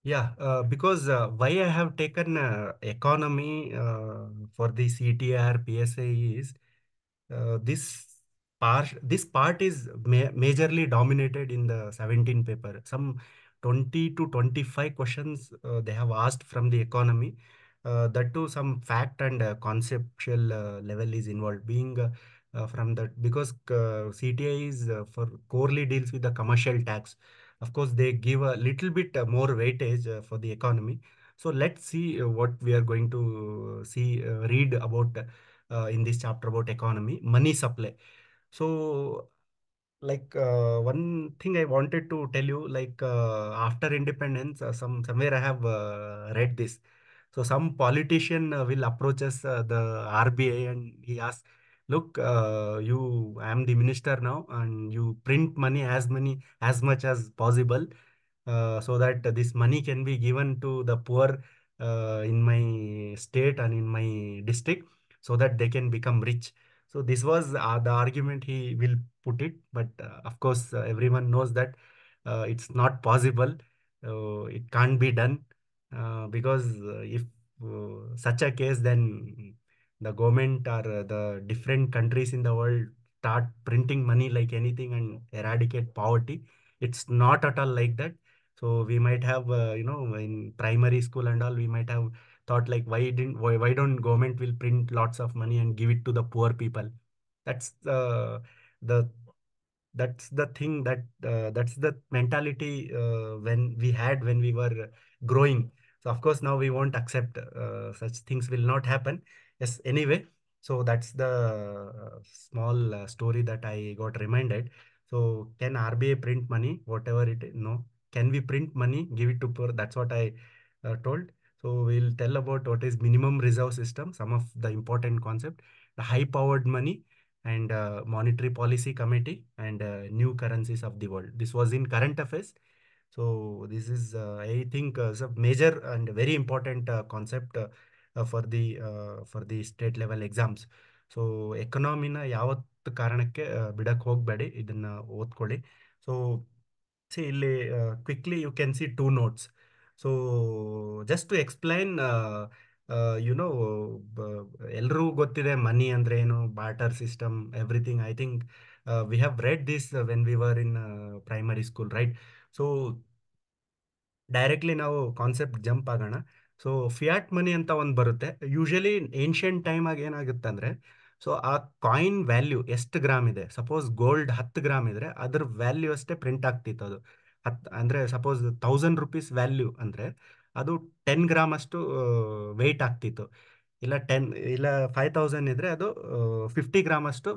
Yeah, because why I have taken economy for the CTR PSA is this part is majorly dominated in the 17 paper. Some 20 to 25 questions they have asked from the economy. That too, some fact and conceptual level is involved. Being from that, because CTI is for corely deals with the commercial tax. Of course, they give a little bit more weightage for the economy. So let's see what we are going to read about in this chapter about economy, money supply. So, like one thing I wanted to tell you, like after independence, somewhere I have read this. So some politician will approach us, the RBI, and he asks, "Look, I am the minister now, and you print money as much as possible, so that this money can be given to the poor in my state and in my district, so that they can become rich." So this was the argument he will put it, but of course everyone knows that it's not possible. It can't be done because if such a case, then the government or the different countries in the world start printing money like anything and eradicate poverty. It's not at all like that. So we might have, in primary school and all, we might have thought like, why don't government will print lots of money and give it to the poor people? That's the that's the thing that's the mentality when we were growing. So of course now we won't accept such things will not happen. Yes, anyway, so that's the small story that I got reminded. So can RBI print money, whatever it is? No. Can we print money, give it to poor? That's what I told. So we'll tell about what is minimum reserve system, some of the important concept, the high powered money, and monetary policy committee, and new currencies of the world. This was in current affairs. So this is, I think, a major and very important concept for the state level exams. So ಎಕನಾಮಿನ ಯಾವತ್ತು ಕಾರಣಕ್ಕೆ ಬಿಡಕ್ಕೆ ಹೋಗಬೇಡಿ, ಇದನ್ನ ಓದ್ಕೊಳ್ಳಿ. So see ಇಲ್ಲಿ quickly you can see two notes. So just to explain, ಎಲ್ರಿಗೂ ಗೊತ್ತಿದೆ ಮನಿ ಅಂದ್ರೆ ಏನು, barter system, everything. I think we have read this when we were in primary school, right? So directly ನಾವು ಕಾನ್ಸೆಪ್ಟ್ ಜಂಪ್ ಆಗೋಣ. So fiat money ಅಂತ ಒಂದು ಬರುತ್ತೆ. Usually ancient time ಆಗಿ ಏನಾಗುತ್ತೆ ಅಂದ್ರೆ, ಸೊ ಆ ಕಾಯಿನ್ ವ್ಯಾಲ್ಯೂ ಎಷ್ಟು ಗ್ರಾಮ್ ಇದೆ, ಸಪೋಸ್ ಗೋಲ್ಡ್ 10 ಗ್ರಾಮ್ ಇದ್ರೆ ಅದ್ರ ವ್ಯಾಲ್ಯೂ ಅಷ್ಟೇ ಪ್ರಿಂಟ್ ಆಗ್ತಿತ್ತು. ಅದು ಅಂದ್ರೆ ಸಪೋಸ್ 1000 ರುಪೀಸ್ ವ್ಯಾಲ್ಯೂ ಅಂದ್ರೆ ಅದು 10 ಗ್ರಾಮ್ ಅಷ್ಟು ವೆಯ್ಟ್ ಆಗ್ತಿತ್ತು. ಇಲ್ಲ ಇಲ್ಲ 5000 ಇದ್ರೆ ಅದು 50 ಗ್ರಾಮ್ ಅಷ್ಟು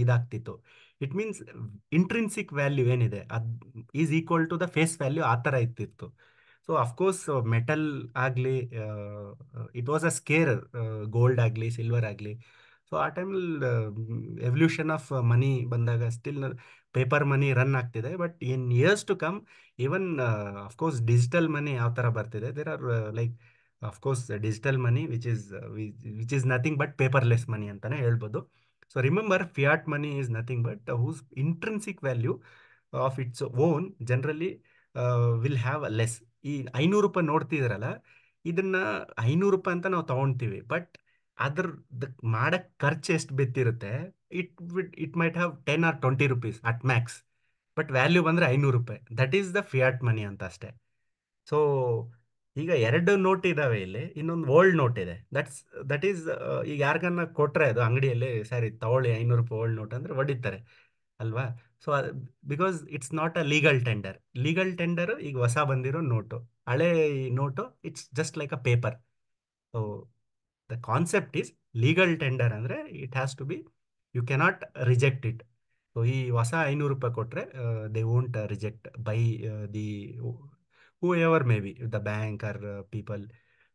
ಇದಾಗ್ತಿತ್ತು. ಇಟ್ ಮೀನ್ಸ್ ಇಂಟ್ರಿನ್ಸಿಕ್ ವ್ಯಾಲ್ಯೂ ಏನಿದೆ ಅದ್ is equal to the face value, ಆ ಥರ ಇತ್ತಿತ್ತು. ಸೊ ಅಫ್ಕೋರ್ಸ್ ಮೆಟಲ್ ಆಗಲಿ, it was a scare, gold ಆಗಲಿ ಸಿಲ್ವರ್ ಆಗಲಿ. ಸೊ ಆ ಟೈಮಲ್ಲಿ ಎವಲ್ಯೂಷನ್ ಆಫ್ ಮನಿ ಬಂದಾಗ ಸ್ಟಿಲ್ ಪೇಪರ್ ಮನಿ ರನ್ ಆಗ್ತಿದೆ. But in years to come, even of course digital money ಯಾವ ಥರ ಬರ್ತಿದೆ, there are like of course digital money which is nothing but paperless money ಅಂತಾನೆ ಹೇಳ್ಬೋದು. So remember, fiat money is nothing but whose intrinsic value of its own generally will have a less. ಈ 500 ರೂಪಾಯಿ ನೋಡ್ತಿದ್ರಲ್ಲ, ಇದನ್ನ 500 ರೂಪಾಯಿ ಅಂತ ನಾವು ತಗೊಳ್ತೀವಿ, ಬಟ್ ಅದ್ರ ಮಾಡಕ್ ಖರ್ಚು ಎಷ್ಟು ಬಿತ್ತಿರುತ್ತೆ, it might have 10 or 20 rupees at max. But value ಬಂದ್ರೆ 500 ರೂಪಾಯಿ. That is the fiat money ಅಂತ ಅಷ್ಟೇ. ಸೊ ಈಗ ಎರಡು ನೋಟ್ ಇದಾವೆ ಇಲ್ಲಿ, ಇನ್ನೊಂದು ಓಲ್ಡ್ ನೋಟ್ ಇದೆ. ದಟ್ ಈಸ್ ಈಗ ಯಾರಿಗನ್ನ ಕೊಟ್ರೆ ಅದು ಅಂಗಡಿಯಲ್ಲಿ, ಸರಿ ತಗೊಳ್ಳಿ 500 ರೂಪಾಯಿ ಓಲ್ಡ್ ನೋಟ್ ಅಂದ್ರೆ ಹೊಡಿತಾರೆ ಅಲ್ವಾ? So because it's not a legal tender. Legal tender ಈಗ ಹೊಸ ಬಂದಿರೋ ನೋಟು, ಹಳೆ note it's just like a paper. So the concept is legal tender ಅಂದ್ರೆ it has to be, you cannot reject it. So ಈ ಹೊಸ 500 ರೂಪಾಯಿ ಕೊಟ್ರೆ they won't reject by the whoever may be, the bank or people.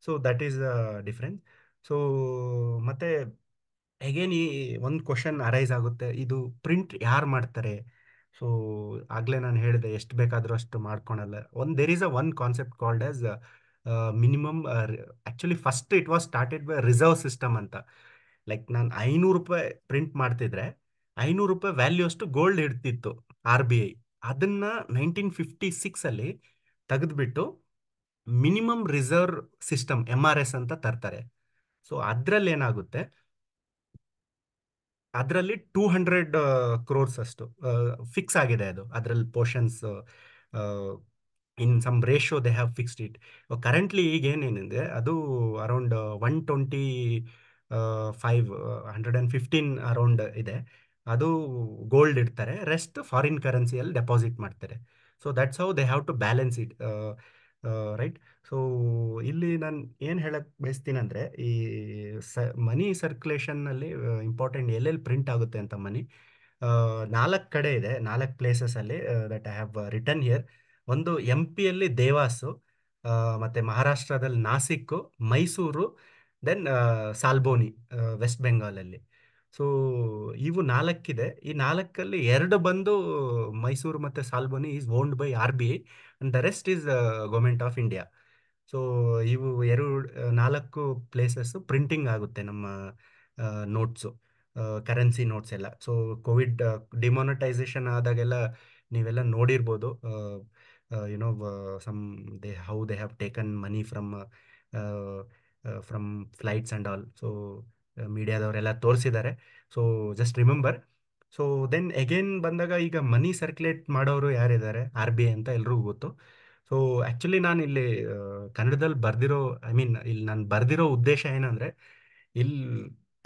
So that is the difference. So ಮತ್ತೆ again ಈ ಒಂದು question arise ಆಗುತ್ತೆ, ಇದು ಪ್ರಿಂಟ್ ಯಾರು ಮಾಡ್ತಾರೆ? ಸೊ ಆಗ್ಲೇ ನಾನು ಹೇಳಿದೆ, ಎಷ್ಟು ಬೇಕಾದರೂ ಅಷ್ಟು ಮಾಡ್ಕೊಳಲ್ಲ. There is a one concept called as minimum. Actually first it was started by reserve system ಅಂತ. ಲೈಕ್ ನಾನು 500 ರೂಪಾಯಿ ಪ್ರಿಂಟ್ ಮಾಡ್ತಿದ್ರೆ 500 ರೂಪಾಯಿ ವ್ಯಾಲ್ಯೂ ಅಷ್ಟು ಗೋಲ್ಡ್ ಇಡ್ತಿತ್ತು RBI. ಅದನ್ನ 1956 ಅಲ್ಲಿ ತೆಗೆದ್ಬಿಟ್ಟು ಮಿನಿಮಮ್ ರಿಸರ್ವ್ ಸಿಸ್ಟಮ್ MRS ಅಂತ ತರ್ತಾರೆ. ಸೊ ಅದ್ರಲ್ಲಿ ಏನಾಗುತ್ತೆ, ಅದರಲ್ಲಿ 200 crores ಅಷ್ಟು ಫಿಕ್ಸ್ ಆಗಿದೆ. ಅದು ಅದರಲ್ಲಿ portions in some ratio they have fixed it. Currently ಈಗ ಏನೇನಿದೆ ಅದು ಅರೌಂಡ್ 125 115 ಅರೌಂಡ್ ಇದೆ. ಅದು ಗೋಲ್ಡ್ ಇಡ್ತಾರೆ, ರೆಸ್ಟ್ ಫಾರಿನ್ ಕರೆನ್ಸಿಯಲ್ಲಿ ಡೆಪಾಸಿಟ್ ಮಾಡ್ತಾರೆ. So that's how they have to balance it, right. So ಇಲ್ಲಿ ನಾನು ಏನು ಹೇಳಕ್ ಬಯಸ್ತೀನಿ ಅಂದರೆ, ಈ ಮನಿ ಸರ್ಕ್ಯುಲೇಷನ್ನಲ್ಲಿ ಇಂಪಾರ್ಟೆಂಟ್ ಎಲ್ಲೆಲ್ಲಿ ಪ್ರಿಂಟ್ ಆಗುತ್ತೆ ಅಂತ ಮನಿ, ನಾಲ್ಕು ಕಡೆ ಇದೆ, ನಾಲ್ಕು ಪ್ಲೇಸಸಲ್ಲಿ that I have return here. ಒಂದು MP ಯಲ್ಲಿ ದೇವಾಸು, ಮತ್ತು ಮಹಾರಾಷ್ಟ್ರದಲ್ಲಿ ನಾಸಿಕ್ಕು, ಮೈಸೂರು, ದೆನ್ ಸಾಲ್ಬೋನಿ, ವೆಸ್ಟ್ ಬೆಂಗಾಲಲ್ಲಿ. ಸೊ ಇವು ನಾಲ್ಕಿದೆ. ಈ ನಾಲ್ಕಲ್ಲಿ ಎರಡು ಬಂದು ಮೈಸೂರು ಮತ್ತು Salboni is owned by RBI and the rest is government of India. So ಇವು ನಾಲ್ಕು ಪ್ಲೇಸಸ್ ಪ್ರಿಂಟಿಂಗ್ ಆಗುತ್ತೆ ನಮ್ಮ ನೋಟ್ಸು, ಕರೆನ್ಸಿ ನೋಟ್ಸ್ ಎಲ್ಲ. ಸೊ ಕೋವಿಡ್ ಡಿಮಾನಿಟೈಸೇಷನ್ ಆದಾಗೆಲ್ಲ ನೀವೆಲ್ಲ ನೋಡಿರ್ಬೋದು, you know some how they have taken money from flights and all. So ಮೀಡಿಯಾದವರೆಲ್ಲ ತೋರಿಸಿದ್ದಾರೆ. So just remember. So then again ಬಂದಾಗ, ಈಗ ಮನಿ ಸರ್ಕ್ಯುಲೇಟ್ ಮಾಡೋರು ಯಾರಿದ್ದಾರೆ, RBI ಅಂತ ಎಲ್ರಿಗೂ ಗೊತ್ತು. ಸೊ ಆ್ಯಕ್ಚುಲಿ ನಾನು ಇಲ್ಲಿ ಕನ್ನಡದಲ್ಲಿ ಬರ್ದಿರೋ, ಐ ಮೀನ್ ಇಲ್ಲಿ ನಾನು ಬರ್ದಿರೋ ಉದ್ದೇಶ ಏನಂದರೆ, ಇಲ್ಲಿ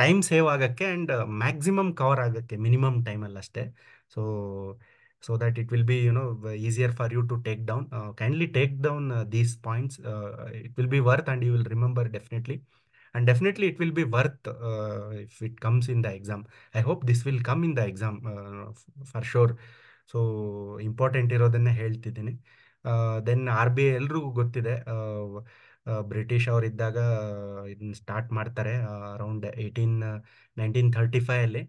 ಟೈಮ್ ಸೇವ್ ಆಗೋಕ್ಕೆ ಆ್ಯಂಡ್ ಮ್ಯಾಕ್ಸಿಮಮ್ ಕವರ್ ಆಗೋಕ್ಕೆ ಮಿನಿಮಮ್ ಟೈಮಲ್ಲಿ ಅಷ್ಟೇ. So that it will be easier for you to take down. Kindly take down these points. It will be worth and you will remember definitely. And definitely it will be worth if it comes in the exam. I hope this will come in the exam for sure. So important ಇರೋದನ್ನೇ ಹೇಳ್ತಿದ್ದೀನಿ. Then RBI ಎಲ್ರಿಗೂ ಗೊತ್ತಿದೆ, British ಅವರಿದ್ದಾಗ ಇದನ್ನ start ಮಾಡ್ತಾರೆ around 1935ಅಲ್ಲಿ.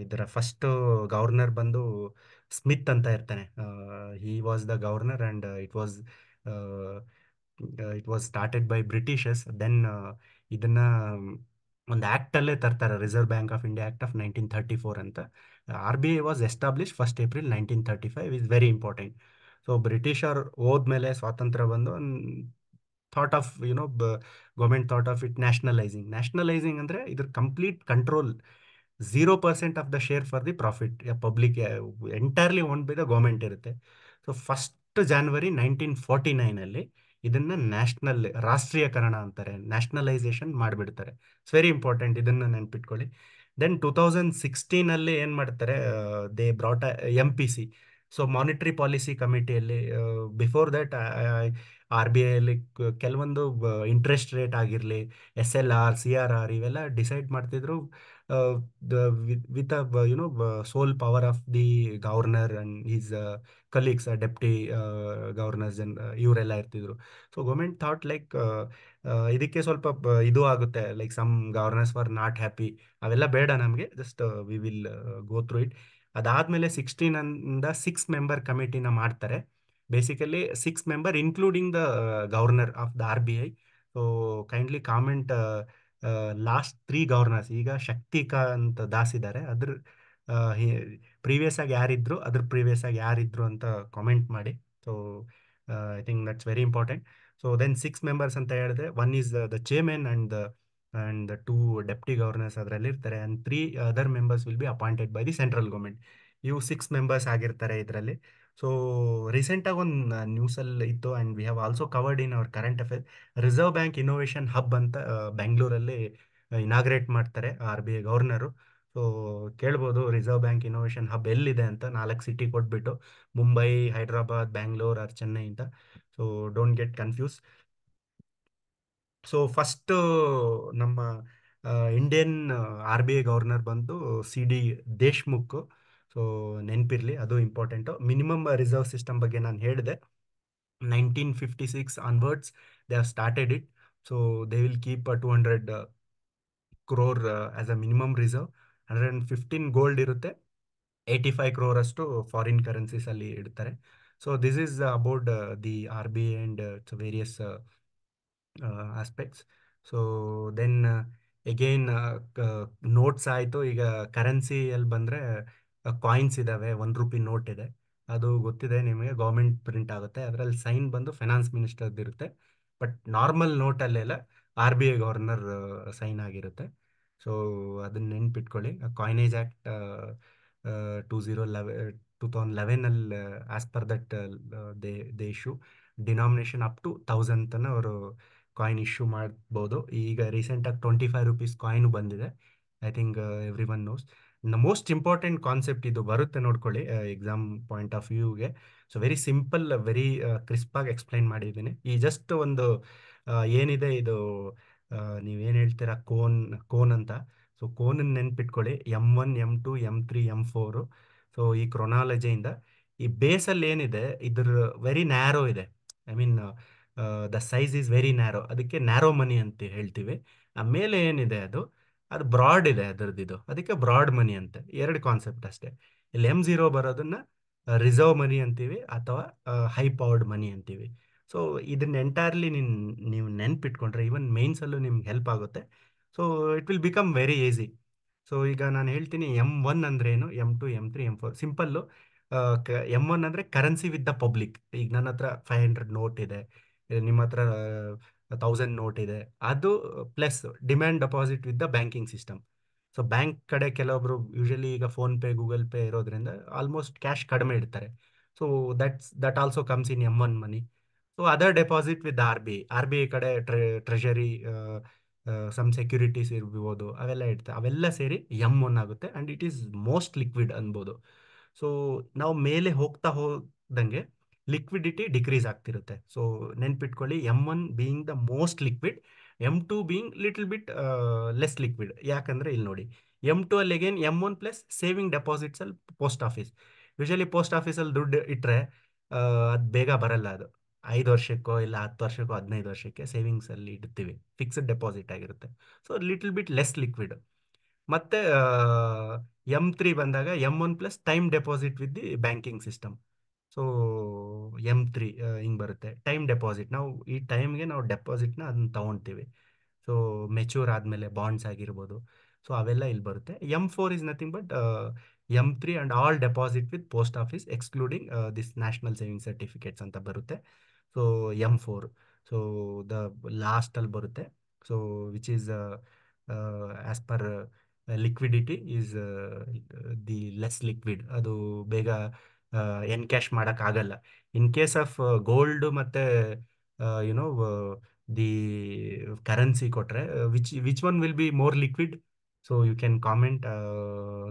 ಇದರ first governor ಬಂದು Smith ಅಂತ ಇರ್ತಾನೆ. He was the governor and it was started by Britishers. Then ಇದನ್ನ ಒಂದು ಆ್ಯಕ್ಟಲ್ಲೇ ತರ್ತಾರೆ, reserve bank of India act of 1934 ಅಂತ. RBI was establish 1 April 1935, is very important. So Britisher ಹೋದ್ಮೇಲೆ ಸ್ವಾತಂತ್ರ್ಯ ಬಂದು thought of government thought of it nationalising ಅಂದರೆ ಇದ್ರ complete control, 0% of the share for the profit public, entirely own by the government ಇರುತ್ತೆ. So 1 January 1949ಅಲ್ಲಿ ಇದನ್ನ ರಾಷ್ಟ್ರೀಯಕರಣ ಅಂತಾರೆ, nationalisation ಮಾಡಿಬಿಡ್ತಾರೆ. It's very important, ಇದನ್ನ ನೆನ್ಪಿಟ್ಕೊಳ್ಳಿ. ದೆನ್ 2016ಅಲ್ಲಿ ಏನು ಮಾಡ್ತಾರೆ, they brought MPC, so monetary policy ಕಮಿಟಿಯಲ್ಲಿ. ಬಿಫೋರ್ ದಟ್ RBIಯಲ್ಲಿ ಕೆಲವೊಂದು ಇಂಟ್ರೆಸ್ಟ್ ರೇಟ್ ಆಗಿರಲಿ, SLR CRR ಇವೆಲ್ಲ ಡಿಸೈಡ್ ಮಾಡ್ತಿದ್ರು with sole power of the governor and his colleagues, deputy governors ಇವರೆಲ್ಲ ಇರ್ತಿದ್ರು. ಸೊ ಗೌರ್ಮೆಂಟ್ ಥಾಟ್ ಲೈಕ್ ಇದಕ್ಕೆ ಸ್ವಲ್ಪ ಇದು ಆಗುತ್ತೆ, like some governors for not happy, ಅವೆಲ್ಲ ಬೇಡ ನಮಗೆ, just we will go through it. ಅದಾದಮೇಲೆ 16 6 ಮೆಂಬರ್ ಕಮಿಟಿನ ಮಾಡ್ತಾರೆ. Basically 6 member including the governor of the RBI. So kindly comment last 3 governors, ಈಗ ಶಕ್ತಿಕಾಂತ್ ದಾಸ್ ಇದ್ದಾರೆ, ಅದ್ರ ಪ್ರೀವಿಯಸ್ ಆಗಿ ಯಾರಿದ್ರು, ಪ್ರೀವಿಯಸ್ ಆಗಿ ಯಾರಿದ್ರು ಅಂತ ಕಾಮೆಂಟ್ ಮಾಡಿ. So I think that's very important. So then 6 members ಅಂತ ಹೇಳಿದ್ರೆ, one is the chairman and 2 deputy governors ಅದರಲ್ಲಿ ಇರ್ತಾರೆ, and 3 other members will be appointed by the central government. ಇವು 6 ಮೆಂಬರ್ಸ್ ಆಗಿರ್ತಾರೆ ಇದರಲ್ಲಿ. ಸೊ ರೀಸೆಂಟಾಗಿ ಒಂದು ನ್ಯೂಸಲ್ಲಿ ಇತ್ತು, and we have also covered in our current affairs. Reserve bank innovation hub ಅಂತ ಬೆಂಗಳೂರಲ್ಲಿ ಇನಾಗ್ರೇಟ್ ಮಾಡ್ತಾರೆ RBI ಗವರ್ನರು. ಸೊ ಕೇಳ್ಬೋದು, ರಿಸರ್ವ್ ಬ್ಯಾಂಕ್ ಇನ್ನೋವೇಷನ್ ಹಬ್ ಎಲ್ಲಿದೆ ಅಂತ 4 ಸಿಟಿ ಕೊಟ್ಬಿಟ್ಟು, ಮುಂಬೈ, ಹೈದ್ರಾಬಾದ್, ಬ್ಯಾಂಗ್ಳೂರ್ ಆರ್ ಚೆನ್ನೈ ಅಂತ. So don't get confuse. So first ನಮ್ಮ ಇಂಡಿಯನ್ RBI ಗವರ್ನರ್ ಬಂದು CD ದೇಶ್ಮುಖ್. ಸೊ ನೆನಪಿರಲಿ, ಅದು ಇಂಪಾರ್ಟೆಂಟು. ಮಿನಿಮಮ್ ರಿಸರ್ವ್ ಸಿಸ್ಟಮ್ ಬಗ್ಗೆ ನಾನು ಹೇಳಿದೆ. 1956 onwards they have started it. So they will keep 200 crore as a minimum reserve. 115 gold ಇರುತ್ತೆ, 85 crore ಅಷ್ಟು foreign currencies ಅಲ್ಲಿ ಇಡ್ತಾರೆ. So this is about the RBI and various aspects. So then again notes ಆಯಿತು. ಈಗ ಕರೆನ್ಸಿಯಲ್ಲಿ ಬಂದರೆ coins ಇದ್ದಾವೆ, 1 rupee note ಇದೆ. ಅದು ಗೊತ್ತಿದೆ ನಿಮಗೆ, ಗೌರ್ಮೆಂಟ್ ಪ್ರಿಂಟ್ ಆಗುತ್ತೆ, ಅದರಲ್ಲಿ ಸೈನ್ ಬಂದು ಫೈನಾನ್ಸ್ ಮಿನಿಸ್ಟರ್ದು ಇರುತ್ತೆ. ಬಟ್ ನಾರ್ಮಲ್ ನೋಟಲ್ಲೆಲ್ಲ R B I governor sign ಆಗಿರುತ್ತೆ. ಸೊ ಅದನ್ನ ನೆನ್ಪಿಟ್ಕೊಳ್ಳಿ. Coinage act 2011 as per that they they issue denomination up to 1000 ತನ ಅವರು ಕಾಯಿನ್ ಇಶ್ಯೂ ಮಾಡ್ಬೋದು. ಈಗ ರೀಸೆಂಟಾಗಿ 25 ರೂಪೀಸ್ ಕಾಯಿನು ಬಂದಿದೆ. I think every one knows. Most important concept ಇದು ಬರುತ್ತೆ, ನೋಡ್ಕೊಳ್ಳಿ ಎಕ್ಸಾಮ್ ಪಾಯಿಂಟ್ ಆಫ್ ವ್ಯೂಗೆ. So very simple, very crisp ಆಗಿ ಎಕ್ಸ್ಪ್ಲೈನ್ ಮಾಡಿದ್ದೀನಿ. ಈ ಜಸ್ಟ್ ಒಂದು ಏನಿದೆ ಇದು, ನೀವೇನು ಹೇಳ್ತೀರಾ ಕೋನ್, ಕೋನ್ ಅಂತ. ಸೊ ಕೋನನ್ನು ನೆನ್ಪಿಟ್ಕೊಳ್ಳಿ, M1 M2 M3 M4. So ಈ ಕ್ರೊನಾಲಜಿಯಿಂದ ಈ ಬೇಸಲ್ಲಿ ಏನಿದೆ ಇದ್ರ ವೆರಿ ನ್ಯಾರೋ ಇದೆ. I mean the size is very narrow, ಅದಕ್ಕೆ ನ್ಯಾರೋ ಮನಿ ಅಂತ ಹೇಳ್ತೀವಿ. ಆಮೇಲೆ ಏನಿದೆ ಅದು ಅದು ಬ್ರಾಡ್ ಇದೆ ಅದರದ್ದು, ಇದು ಅದಕ್ಕೆ ಬ್ರಾಡ್ ಮನಿ ಅಂತ. ಎರಡು ಕಾನ್ಸೆಪ್ಟ್ ಅಷ್ಟೇ. ಇಲ್ಲಿ M0 ಬರೋದನ್ನ ರಿಸರ್ವ್ ಮನಿ ಅಂತೀವಿ ಅಥವಾ ಹೈ ಪವರ್ಡ್ ಮನಿ ಅಂತೀವಿ. ಸೊ ಇದನ್ನ ಎಂಟೈರ್ಲಿ ನೀವು ನೆನ್ಪಿಟ್ಕೊಂಡ್ರೆ ಈವನ್ ಮೇನ್ಸಲ್ಲೂ ನಿಮ್ಗೆ ಹೆಲ್ಪ್ ಆಗುತ್ತೆ. So it will become very easy. So ಈಗ ನಾನು ಹೇಳ್ತೀನಿ M1 ಅಂದ್ರೆ ಏನು, M2 M3 M4 simple. M1 ಅಂದರೆ ಕರೆನ್ಸಿ ವಿತ್ ದ ಪಬ್ಲಿಕ್. ಈಗ ನನ್ನ ಹತ್ರ 500 ನೋಟ್ ಇದೆ, ನಿಮ್ಮ ಹತ್ರ 1000 ನೋಟ್ ಇದೆ, ಅದು plus demand deposit with the banking system. So bank ಕಡೆ ಕೆಲವೊಬ್ರು ಯೂಶಲಿ ಈಗ ಫೋನ್ ಪೇ ಗೂಗಲ್ ಪೇ ಇರೋದ್ರಿಂದ ಆಲ್ಮೋಸ್ಟ್ ಕ್ಯಾಶ್ ಕಡಿಮೆ ಇಡ್ತಾರೆ. So that also comes in M1 money. So other deposit with R B I, R B I ಕಡೆ treasury some securities ಇರ್ಬೋದು, ಅವೆಲ್ಲ ಇಡ್ತಾರೆ. ಅವೆಲ್ಲ ಸೇರಿ M1 ಆಗುತ್ತೆ and it is most liquid ಅನ್ಬೋದು. ಸೊ ನಾವು ಮೇಲೆ ಹೋಗ್ತಾ ಹೋದಂಗೆ ಲಿಕ್ವಿಡಿಟಿ ಡಿಕ್ರೀಸ್ ಆಗ್ತಿರುತ್ತೆ. ಸೊ ನೆನ್ಪಿಟ್ಕೊಳ್ಳಿ, M1 being the most liquid, M2 being little bit less liquid. ಯಾಕಂದ್ರೆ ಇಲ್ಲಿ ನೋಡಿ, M2 ಅಲ್ಲಿ again M1 plus saving deposits ಅಲ್ಲಿ ಪೋಸ್ಟ್ ಆಫೀಸ್. ಯೂಶಲಿ ಪೋಸ್ಟ್ ಆಫೀಸಲ್ಲಿ ದುಡ್ಡು ಇಟ್ಟರೆ ಅದು ಬೇಗ ಬರಲ್ಲ. ಅದು 5 ವರ್ಷಕ್ಕೋ ಇಲ್ಲ 10 ವರ್ಷಕ್ಕೋ 15 ವರ್ಷಕ್ಕೆ ಸೇವಿಂಗ್ಸ್ ಅಲ್ಲಿ ಇಡ್ತೀವಿ, ಫಿಕ್ಸ್ಡ್ ಡೆಪಾಸಿಟ್ ಆಗಿರುತ್ತೆ. So little bit less liquid. ಮತ್ತೆ M3 ಬಂದಾಗ M1 plus time deposit with the banking system. So M3 ಹಿಂಗೆ ಬರುತ್ತೆ. ಟೈಮ್ ಡೆಪಾಸಿಟ್, ನಾವು ಈ ಟೈಮ್ಗೆ ನಾವು ಡೆಪಾಸಿಟ್ನ ಅದನ್ನ ತಗೊಳ್ತೀವಿ. ಸೊ ಮೆಚೂರ್ ಆದಮೇಲೆ ಬಾಂಡ್ಸ್ ಆಗಿರ್ಬೋದು. ಸೊ ಅವೆಲ್ಲ ಇಲ್ಲಿ ಬರುತ್ತೆ. M4 is nothing but M3 and all deposit with post office excluding this national saving certificates ಅಂತ ಬರುತ್ತೆ. ಸೊ M4, ಸೊ ದ ಲಾಸ್ಟಲ್ಲಿ ಬರುತ್ತೆ. So which is as per liquidity is the less liquid. ಅದು ಬೇಗ encash ಮಾಡೋಕ್ಕಾಗಲ್ಲ. In case of gold ಮತ್ತು you know the currency ಕೊಟ್ಟರೆ which one will be more liquid? So you can comment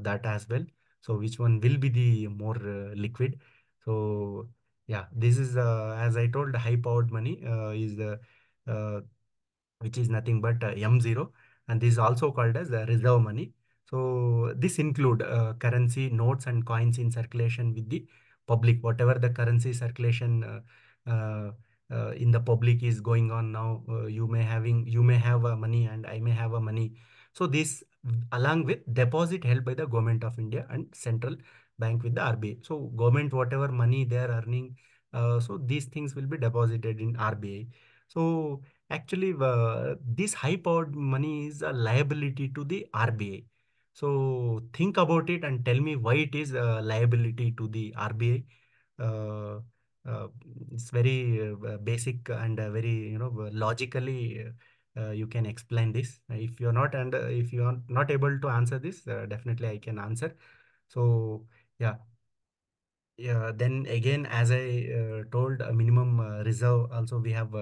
that as well. So which one will be the more liquid? So yeah, this is as I told, high powered money is the uh, which is nothing but M0, and this is also called as the reserve money. So this include currency notes and coins in circulation with the public. Whatever the currency circulation in the public is going on now, you may have a money and I may have a money. So this along with deposit held by the government of India and central bank with the RBI. So government whatever money they are earning, so these things will be deposited in RBI. So actually, this high-powered money is a liability to the RBI. So think about it and tell me why it is a liability to the RBI. Uh, it's very basic and very, logically you can explain this. If you are not able to answer this, definitely I can answer. So yeah. Yeah, then again, as I told, a minimum reserve also we have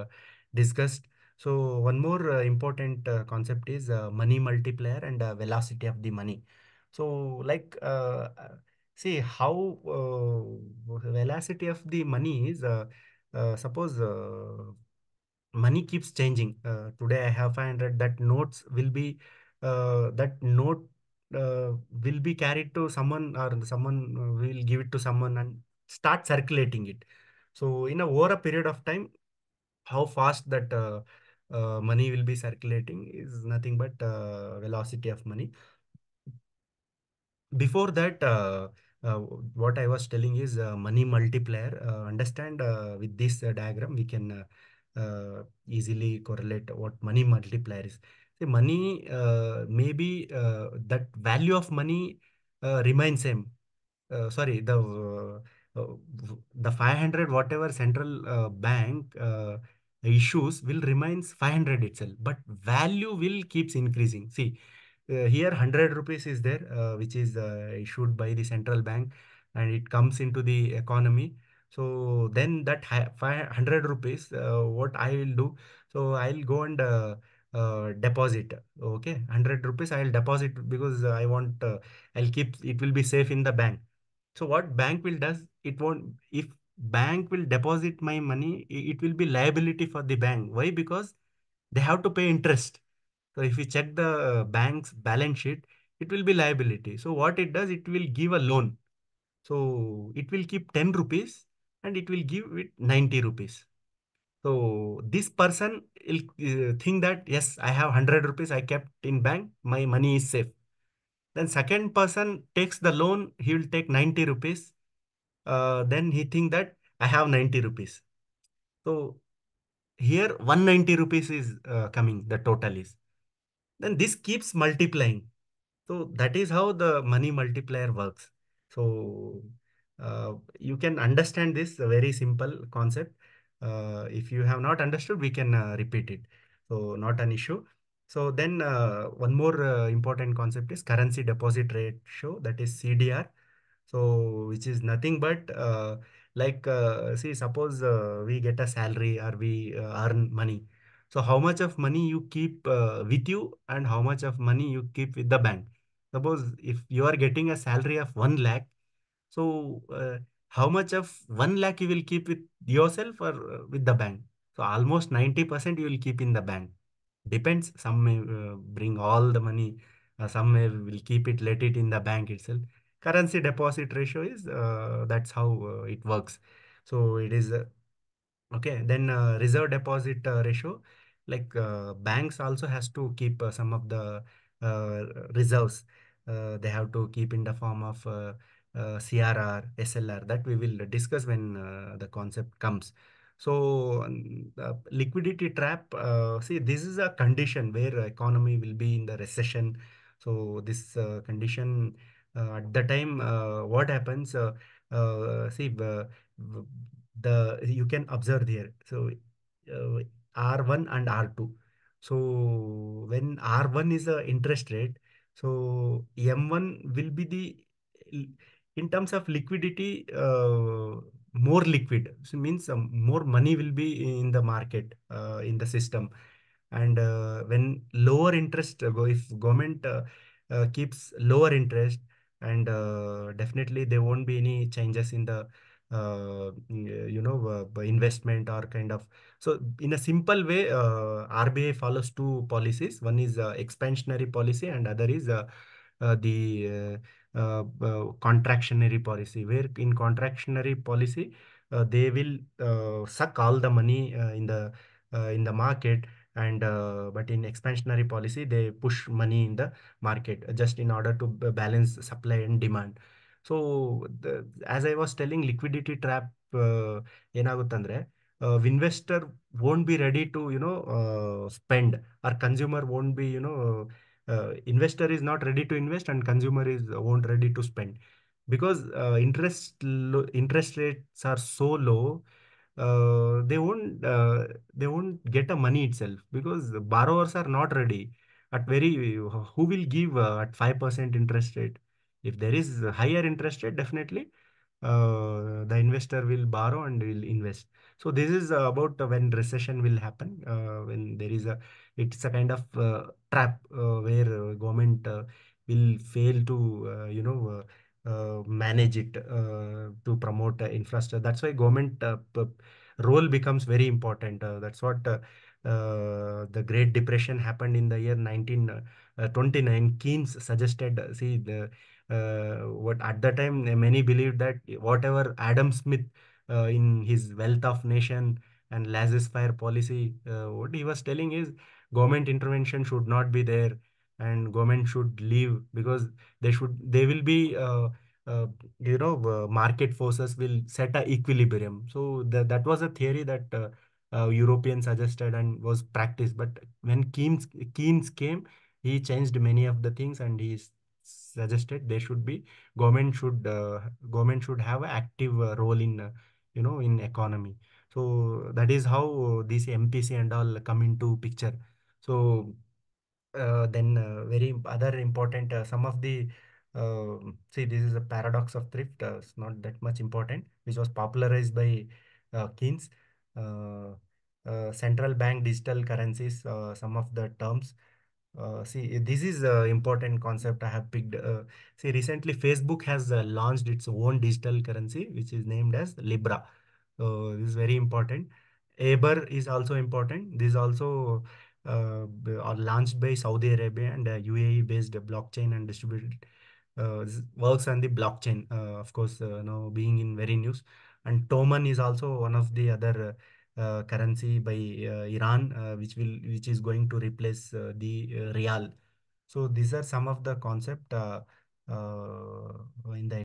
discussed. So one more important concept is money multiplier and velocity of the money. So like, see how velocity of the money is, suppose money keeps changing. Today I have 500, that notes will be, that note will be carried to someone, or someone will give it to someone and start circulating it. So in a over a period of time, how fast that money will be circulating is nothing but velocity of money. Before that, uh, what I was telling is money multiplier. Understand, with this diagram we can easily correlate what money multiplier is. See, money, maybe that value of money remains same. Sorry, the the 500 whatever central bank issues will remains 500 itself, but value will keeps increasing. See, here 100 rupees is there, which is issued by the central bank, and it comes into the economy. So then that 500 rupees, what I will do, so I'll go and deposit. Okay, 100 rupees I'll deposit because I want, I'll keep, it will be safe in the bank. So what bank will does, it won't, if bank will deposit my money, it will be liability for the bank. Why? Because they have to pay interest. So if you check the bank's balance sheet, it will be liability. So what it does, it will give a loan. So it will keep 10 rupees and it will give it 90 rupees. So this person will think that, yes, I have 100 rupees I kept in bank, my money is safe. Then second person takes the loan, he will take 90 rupees. Then he think that I have 90 rupees. So here 190 rupees is coming, the total is. Then this keeps multiplying. So that is how the money multiplier works. So you can understand this very simple concept. If you have not understood, we can repeat it. So not an issue. So then one more important concept is currency deposit ratio, that is CDR. So which is nothing but see, suppose we get a salary or we earn money. So how much of money you keep with you and how much of money you keep with the bank. Suppose if you are getting a salary of 1 lakh, so how much of 1 lakh you will keep with yourself or with the bank? So almost 90% you will keep in the bank. Depends. Some may bring all the money. Some may will keep it, let it in the bank itself. Currency deposit ratio is that's how it works. So it is okay. Then reserve deposit ratio, like banks also has to keep some of the reserves. They have to keep in the form of CRR, SLR. That we will discuss when the concept comes. So liquidity trap. See, this is a condition where economy will be in the recession. So this condition at the time, what happens? See, the you can observe here. So uh, R1 and R2. So when R1 is a interest rate, so M1 will be the, in terms of liquidity, more liquid. So means more money will be in the market, in the system. And when lower interest, if government keeps lower interest, and definitely there won't be any changes in the investment or kind of. So in a simple way, RBI follows two policies. One is expansionary policy and other is the contractionary policy, where in contractionary policy they will suck all the money in the market, and but in expansionary policy they push money in the market just in order to balance supply and demand. So as I was telling, liquidity trap ಏನಾಗುತ್ತಂದ್ರೆ, investor won't be ready to spend, or consumer won't be, investor is not ready to invest and consumer is won't ready to spend, because interest rates are so low. They won't get a money itself, because the borrowers are not ready at very, who will give at 5% interest rate. If there is a higher interest rate, definitely the investor will borrow and will invest. So this is about when recession will happen, when there is a, it's a kind of trap where government will fail to manage it to promote infrastructure. That's why government role becomes very important. That's what the Great Depression happened in the year 1929. Keynes suggested, see, the what at the time many believed that whatever Adam Smith in his Wealth of Nation and laissez-faire policy, what he was telling is government intervention should not be there, and government should leave, because they will be uh, market forces will set a equilibrium. So that was a theory that Europeans suggested and was practiced. But when Keynes came, he changed many of the things, and he suggested they should be government should have an active role in in economy. So that is how this MPC and all come into picture. So then very other important some of the see, this is a paradox of thrift. It's not that much important, which was popularized by Keynes. uh, Central bank digital currencies, some of the terms. See, this is an important concept I have picked. See, recently Facebook has launched its own digital currency, which is named as Libra. This is very important. Aber is also important. This is also are launched by Saudi Arabia and UAE-based blockchain and distributed. This works on the blockchain, of course, now being in very news. And Toman is also one of the other currency by Iran, which is going to replace the Rial. So these are some of the concept in the